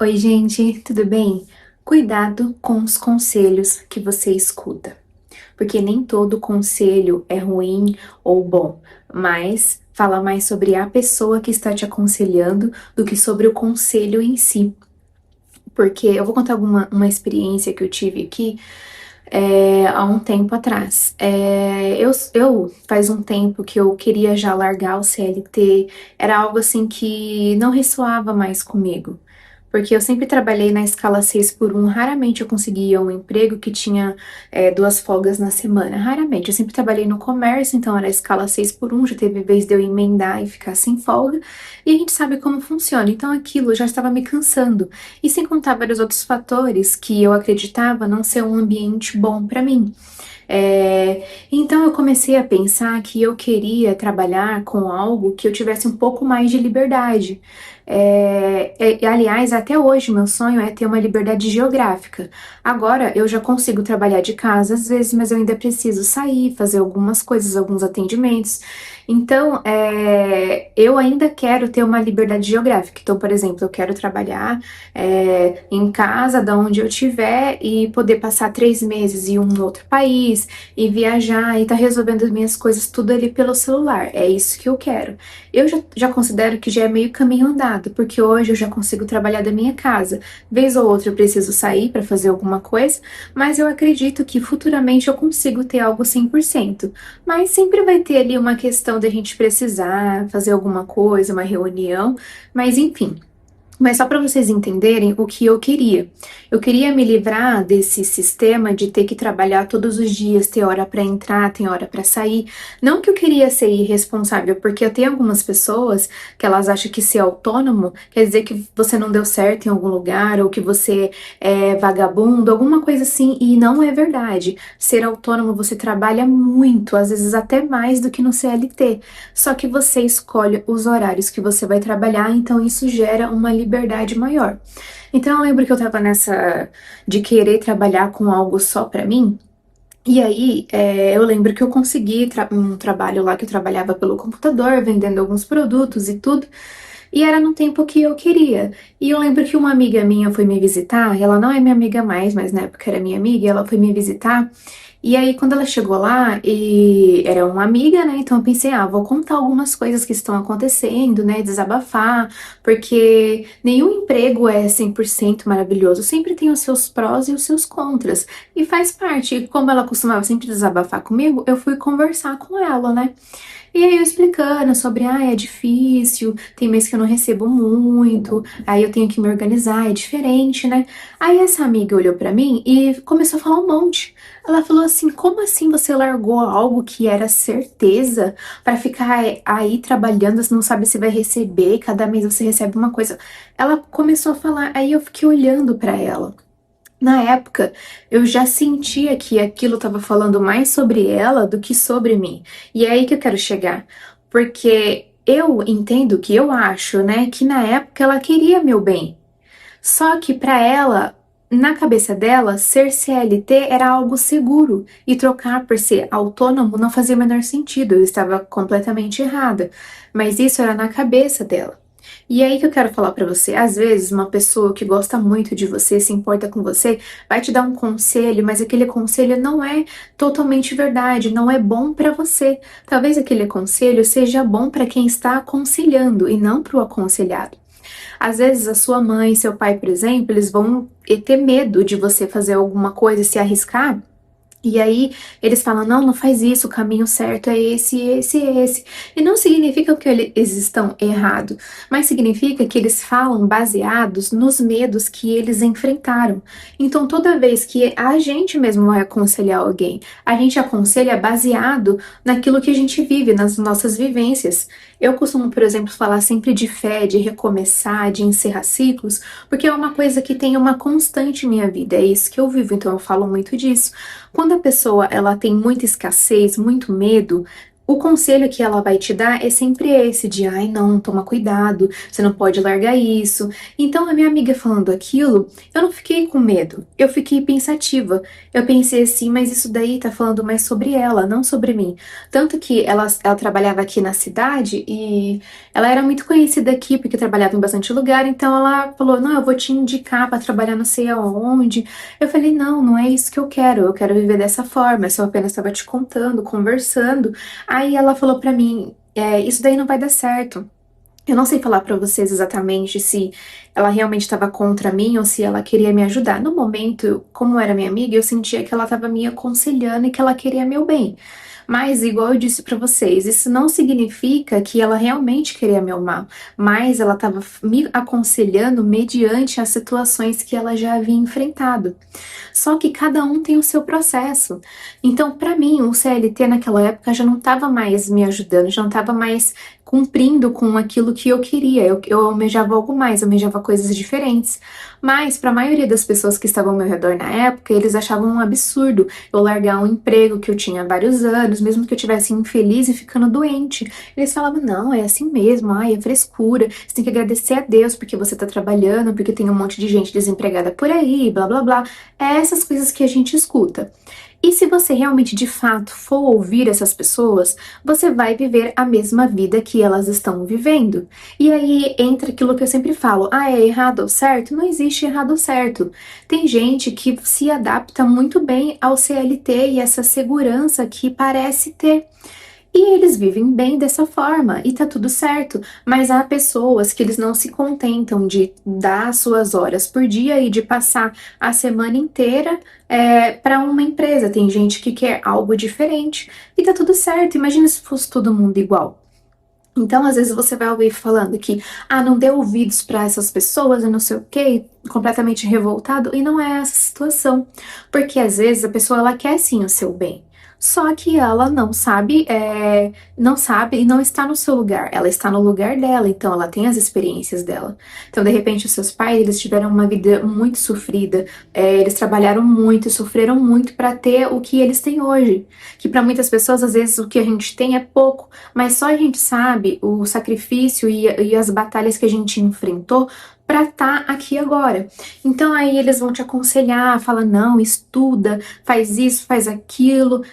Oi, gente, tudo bem? Cuidado com os conselhos que você escuta, porque nem todo conselho é ruim ou bom, mas fala mais sobre a pessoa que está te aconselhando do que sobre o conselho em si. Porque eu vou contar uma experiência que eu tive aqui há um tempo atrás. Eu faz um tempo que eu queria já largar o CLT, era algo assim que não ressoava mais comigo. Porque eu sempre trabalhei na escala 6 por 1, raramente eu conseguia um emprego que tinha 2 folgas na semana, raramente. Eu sempre trabalhei no comércio, então era a escala 6 por 1, já teve vez de eu emendar e ficar sem folga, e a gente sabe como funciona, então aquilo já estava me cansando. E sem contar vários outros fatores que eu acreditava não ser um ambiente bom para mim. Então eu comecei a pensar que eu queria trabalhar com algo que eu tivesse um pouco mais de liberdade. Aliás, até hoje meu sonho é ter uma liberdade geográfica. Agora eu já consigo trabalhar de casa às vezes, mas eu ainda preciso sair, fazer algumas coisas, alguns atendimentos. Então, eu ainda quero ter uma liberdade geográfica. Então, por exemplo, eu quero trabalhar em casa, da onde eu estiver, e poder passar 3 meses em um outro país e viajar e tá resolvendo as minhas coisas tudo ali pelo celular. É isso que eu quero. Eu já considero que já é meio caminho andado, porque hoje eu já consigo trabalhar da minha casa. Vez ou outra eu preciso sair para fazer alguma coisa, mas eu acredito que futuramente eu consigo ter algo 100%. Mas sempre vai ter ali uma questão da gente precisar fazer alguma coisa, uma reunião, mas enfim. Mas só para vocês entenderem o que eu queria. Eu queria me livrar desse sistema de ter que trabalhar todos os dias, ter hora para entrar, ter hora para sair. Não que eu queria ser irresponsável, porque eu tenho algumas pessoas que elas acham que ser autônomo quer dizer que você não deu certo em algum lugar ou que você é vagabundo, alguma coisa assim, e não é verdade. Ser autônomo você trabalha muito, às vezes até mais do que no CLT. Só que você escolhe os horários que você vai trabalhar, então isso gera uma liberdade maior. Então eu lembro que eu tava nessa de querer trabalhar com algo só pra mim. E aí, eu lembro que eu consegui um trabalho lá que eu trabalhava pelo computador, vendendo alguns produtos e tudo, e era no tempo que eu queria. E eu lembro que uma amiga minha foi me visitar, ela não é minha amiga mais, mas na época era minha amiga, e ela foi me visitar, e aí, quando ela chegou lá, e era uma amiga, né? Então eu pensei, vou contar algumas coisas que estão acontecendo, né? Desabafar, porque nenhum emprego é 100% maravilhoso, sempre tem os seus prós e os seus contras, e faz parte. E como ela costumava sempre desabafar comigo, eu fui conversar com ela, né? E aí eu explicando sobre, é difícil, tem mês que eu não recebo muito, aí eu tenho que me organizar, é diferente, né? Aí essa amiga olhou pra mim e começou a falar um monte. Ela falou assim: como assim você largou algo que era certeza pra ficar aí trabalhando, você não sabe se vai receber, cada mês você recebe uma coisa. Ela começou a falar, aí eu fiquei olhando pra ela. Na época, eu já sentia que aquilo estava falando mais sobre ela do que sobre mim. E é aí que eu quero chegar. Porque eu entendo que eu acho, né, que na época ela queria meu bem. Só que para ela, na cabeça dela, ser CLT era algo seguro e trocar por ser autônomo não fazia o menor sentido. Eu estava completamente errada. Mas isso era na cabeça dela. E é aí que eu quero falar pra você, às vezes uma pessoa que gosta muito de você, se importa com você, vai te dar um conselho, mas aquele conselho não é totalmente verdade, não é bom pra você. Talvez aquele conselho seja bom pra quem está aconselhando e não pro aconselhado. Às vezes a sua mãe e seu pai, por exemplo, eles vão ter medo de você fazer alguma coisa, se arriscar. E aí eles falam, não, não faz isso, o caminho certo é esse, esse, esse. E não significa que eles estão errados, mas significa que eles falam baseados nos medos que eles enfrentaram. Então toda vez que a gente mesmo vai aconselhar alguém, a gente aconselha baseado naquilo que a gente vive, nas nossas vivências. Eu costumo, por exemplo, falar sempre de fé, de recomeçar, de encerrar ciclos, porque é uma coisa que tem uma constante em minha vida, é isso que eu vivo, então eu falo muito disso. Quando a pessoa ela tem muita escassez, muito medo, O conselho que ela vai te dar é sempre esse de, ai, não, toma cuidado, você não pode largar isso. Então, a minha amiga falando aquilo, eu não fiquei com medo, eu fiquei pensativa. Eu pensei assim, mas isso daí tá falando mais sobre ela, não sobre mim. Tanto que ela trabalhava aqui na cidade e ela era muito conhecida aqui porque trabalhava em bastante lugar, então ela falou, não, eu vou te indicar para trabalhar não sei aonde. Eu falei, não, não é isso que eu quero viver dessa forma, eu só apenas estava te contando, conversando. Aí ela falou pra mim, isso daí não vai dar certo. Eu não sei falar pra vocês exatamente se ela realmente estava contra mim ou se ela queria me ajudar. No momento, como era minha amiga, eu sentia que ela estava me aconselhando e que ela queria meu bem. Mas, igual eu disse pra vocês, isso não significa que ela realmente queria meu mal, mas ela estava me aconselhando mediante as situações que ela já havia enfrentado. Só que cada um tem o seu processo. Então, para mim, o CLT naquela época já não estava mais me ajudando, já não estava mais cumprindo com aquilo que eu queria. Eu almejava algo mais, eu almejava coisas diferentes. Mas, para a maioria das pessoas que estavam ao meu redor na época, eles achavam um absurdo eu largar um emprego que eu tinha há vários anos, mesmo que eu tivesse infeliz e ficando doente. Eles falavam: não, é assim mesmo, ai, é frescura, você tem que agradecer a Deus porque você tá trabalhando, porque tem um monte de gente desempregada por aí, blá blá blá. É essas coisas que a gente escuta. E se você realmente de fato for ouvir essas pessoas, você vai viver a mesma vida que elas estão vivendo. E aí entra aquilo que eu sempre falo: ah, é errado ou certo? Não existe errado ou certo. Tem gente que se adapta muito bem ao CLT e essa segurança que parece ter. E eles vivem bem dessa forma e tá tudo certo. Mas há pessoas que eles não se contentam de dar suas horas por dia e de passar a semana inteira para uma empresa. Tem gente que quer algo diferente e tá tudo certo. Imagina se fosse todo mundo igual. Então, às vezes você vai ouvir falando que, não dê ouvidos para essas pessoas, eu não sei o quê, completamente revoltado, e não é essa situação. Porque às vezes a pessoa ela quer sim o seu bem. Só que ela não sabe e não está no seu lugar. Ela está no lugar dela, então ela tem as experiências dela. Então, de repente, os seus pais, eles tiveram uma vida muito sofrida, eles trabalharam muito, sofreram muito para ter o que eles têm hoje. Que para muitas pessoas, às vezes, o que a gente tem é pouco, mas só a gente sabe o sacrifício e as batalhas que a gente enfrentou para estar aqui agora. Então aí eles vão te aconselhar, fala não, estuda, faz isso, faz aquilo.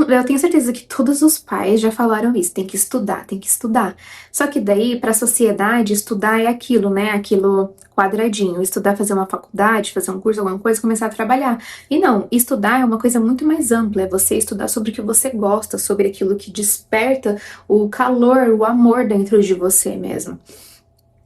Eu tenho certeza que todos os pais já falaram isso, tem que estudar, tem que estudar. Só que daí para a sociedade estudar é aquilo, né? Aquilo quadradinho, estudar, fazer uma faculdade, fazer um curso, alguma coisa, começar a trabalhar. E não, estudar é uma coisa muito mais ampla, é você estudar sobre o que você gosta, sobre aquilo que desperta o calor, o amor dentro de você mesmo.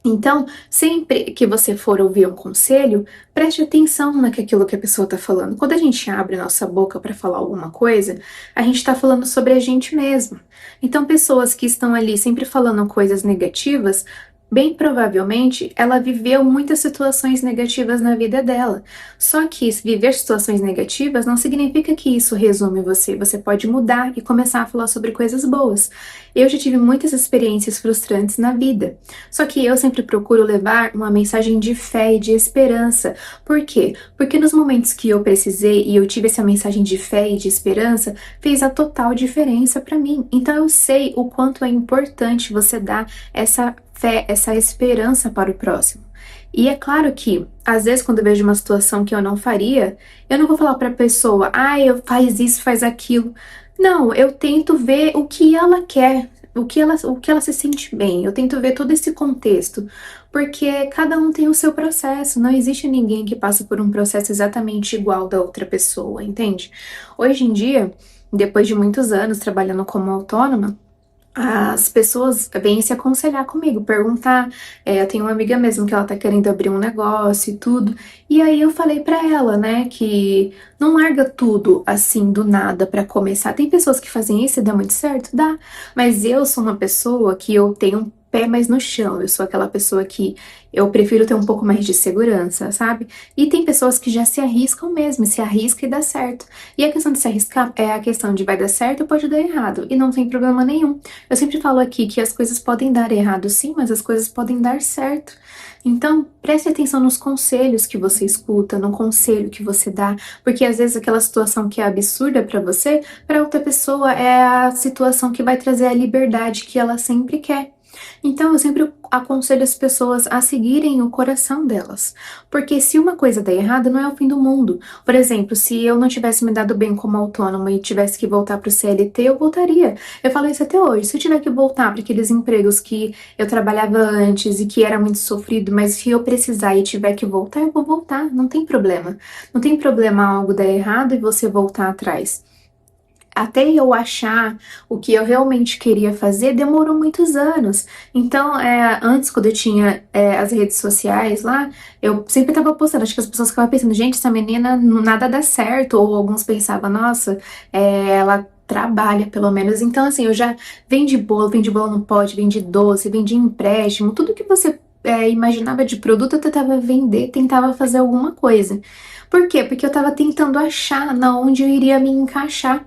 Então, sempre que você for ouvir um conselho, preste atenção naquilo que a pessoa está falando. Quando a gente abre nossa boca para falar alguma coisa, a gente está falando sobre a gente mesmo. Então, pessoas que estão ali sempre falando coisas negativas, bem provavelmente ela viveu muitas situações negativas na vida dela. Só que viver situações negativas não significa que isso resume você. Você pode mudar e começar a falar sobre coisas boas. Eu já tive muitas experiências frustrantes na vida. Só que eu sempre procuro levar uma mensagem de fé e de esperança. Por quê? Porque nos momentos que eu precisei e eu tive essa mensagem de fé e de esperança, fez a total diferença para mim. Então eu sei o quanto é importante você dar essa fé, essa esperança para o próximo. E é claro que, às vezes, quando eu vejo uma situação que eu não faria, eu não vou falar para a pessoa, eu faz isso, faz aquilo. Não, eu tento ver o que ela quer, o que ela se sente bem. Eu tento ver todo esse contexto, porque cada um tem o seu processo. Não existe ninguém que passa por um processo exatamente igual da outra pessoa, entende? Hoje em dia, depois de muitos anos trabalhando como autônoma, as pessoas vêm se aconselhar comigo, perguntar. Eu tenho uma amiga mesmo que ela tá querendo abrir um negócio e tudo. E aí eu falei pra ela, né, que não larga tudo assim do nada pra começar. Tem pessoas que fazem isso e dá muito certo? Dá. Mas eu sou uma pessoa que eu tenho um pé mais no chão. Eu sou aquela pessoa que eu prefiro ter um pouco mais de segurança, sabe? E tem pessoas que já se arriscam mesmo, se arrisca e dá certo. E a questão de se arriscar é a questão de vai dar certo ou pode dar errado. E não tem problema nenhum. Eu sempre falo aqui que as coisas podem dar errado sim, mas as coisas podem dar certo. Então, preste atenção nos conselhos que você escuta, no conselho que você dá, porque às vezes aquela situação que é absurda para você, para outra pessoa é a situação que vai trazer a liberdade que ela sempre quer. Então, eu sempre aconselho as pessoas a seguirem o coração delas, porque se uma coisa der errado, não é o fim do mundo. Por exemplo, se eu não tivesse me dado bem como autônoma e tivesse que voltar para o CLT, eu voltaria. Eu falo isso até hoje. Se eu tiver que voltar para aqueles empregos que eu trabalhava antes e que era muito sofrido, mas se eu precisar e tiver que voltar, eu vou voltar. Não tem problema. Não tem problema algo dar errado e você voltar atrás. Até eu achar o que eu realmente queria fazer, demorou muitos anos. Então, antes, quando eu tinha as redes sociais lá, eu sempre tava postando. Acho que as pessoas ficavam pensando, gente, essa menina nada dá certo. Ou alguns pensavam, nossa, ela trabalha pelo menos. Então, assim, eu já vendi bolo no pote, vendi doce, vendi empréstimo, tudo que você imaginava de produto, eu tentava vender, tentava fazer alguma coisa. Por quê? Porque eu tava tentando achar na onde eu iria me encaixar.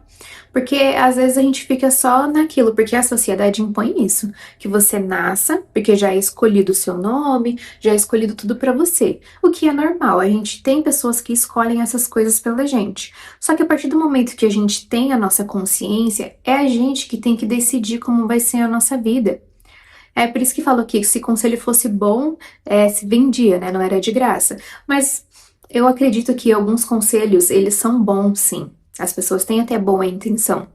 Porque às vezes a gente fica só naquilo, porque a sociedade impõe isso, que você nasça, porque já é escolhido o seu nome, já é escolhido tudo pra você. O que é normal, a gente tem pessoas que escolhem essas coisas pela gente. Só que a partir do momento que a gente tem a nossa consciência, é a gente que tem que decidir como vai ser a nossa vida. É por isso que falo que se conselho fosse bom, se vendia, né? Não era de graça. Mas eu acredito que alguns conselhos, eles são bons, sim. As pessoas têm até boa intenção.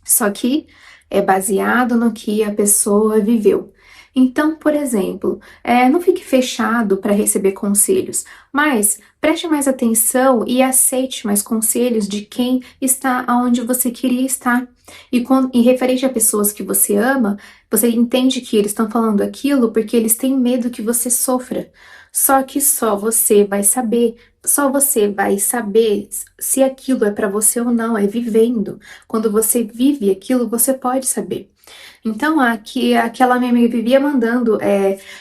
Só que é baseado no que a pessoa viveu. Então, por exemplo, não fique fechado para receber conselhos, mas preste mais atenção e aceite mais conselhos de quem está onde você queria estar. E referente a pessoas que você ama, você entende que eles estão falando aquilo porque eles têm medo que você sofra. Só que só você vai saber. Só você vai saber se aquilo é para você ou não, é vivendo. Quando você vive aquilo, você pode saber. Então, aquela minha amiga vivia mandando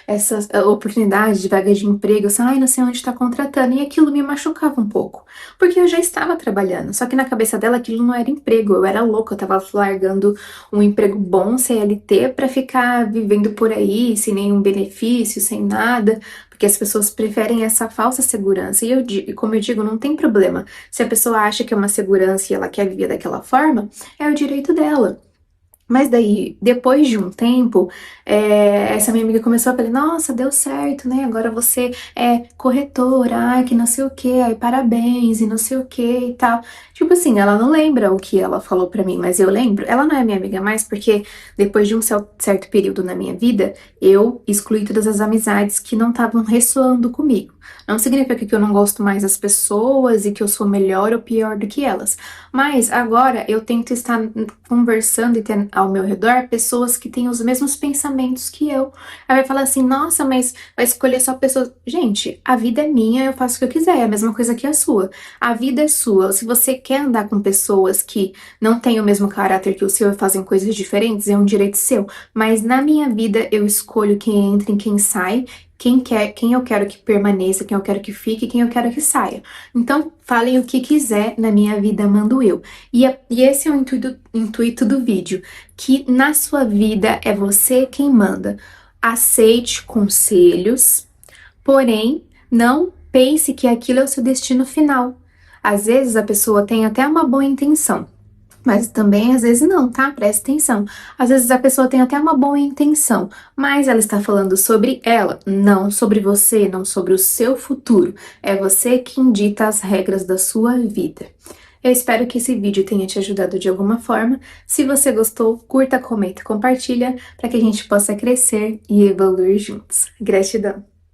essas oportunidades de vaga de emprego, assim, ai, não sei onde está contratando, e aquilo me machucava um pouco, porque eu já estava trabalhando, só que na cabeça dela aquilo não era emprego, eu era louca, eu tava largando um emprego bom, CLT, para ficar vivendo por aí, sem nenhum benefício, sem nada, porque as pessoas preferem essa falsa segurança, e como eu digo, não tem problema, se a pessoa acha que é uma segurança e ela quer viver daquela forma, é o direito dela. Mas daí, depois de um tempo, essa minha amiga começou a falar, nossa, deu certo, né? Agora você é corretora, ai, que não sei o que, ai, parabéns, e não sei o que e tal. Tipo assim, ela não lembra o que ela falou pra mim, mas eu lembro. Ela não é minha amiga mais, porque depois de um certo período na minha vida, eu excluí todas as amizades que não estavam ressoando comigo. Não significa que eu não gosto mais das pessoas e que eu sou melhor ou pior do que elas. Mas agora eu tento estar conversando e ter ao meu redor pessoas que têm os mesmos pensamentos que eu. Aí vai falar assim, nossa, mas vai escolher só pessoas. Gente, a vida é minha, eu faço o que eu quiser, é a mesma coisa que a sua. A vida é sua. Se você quer andar com pessoas que não têm o mesmo caráter que o seu e fazem coisas diferentes, é um direito seu. Mas na minha vida eu escolho quem entra e quem sai. Quem eu quero que permaneça, quem eu quero que fique, quem eu quero que saia. Então, falem o que quiser, na minha vida mando eu. E esse é o intuito do vídeo, que na sua vida é você quem manda. Aceite conselhos, porém, não pense que aquilo é o seu destino final. Às vezes a pessoa tem até uma boa intenção, mas também às vezes não, tá? Preste atenção. Às vezes a pessoa tem até uma boa intenção, mas ela está falando sobre ela, não sobre você, não sobre o seu futuro. É você quem dita as regras da sua vida. Eu espero que esse vídeo tenha te ajudado de alguma forma. Se você gostou, curta, comenta e compartilha para que a gente possa crescer e evoluir juntos. Gratidão!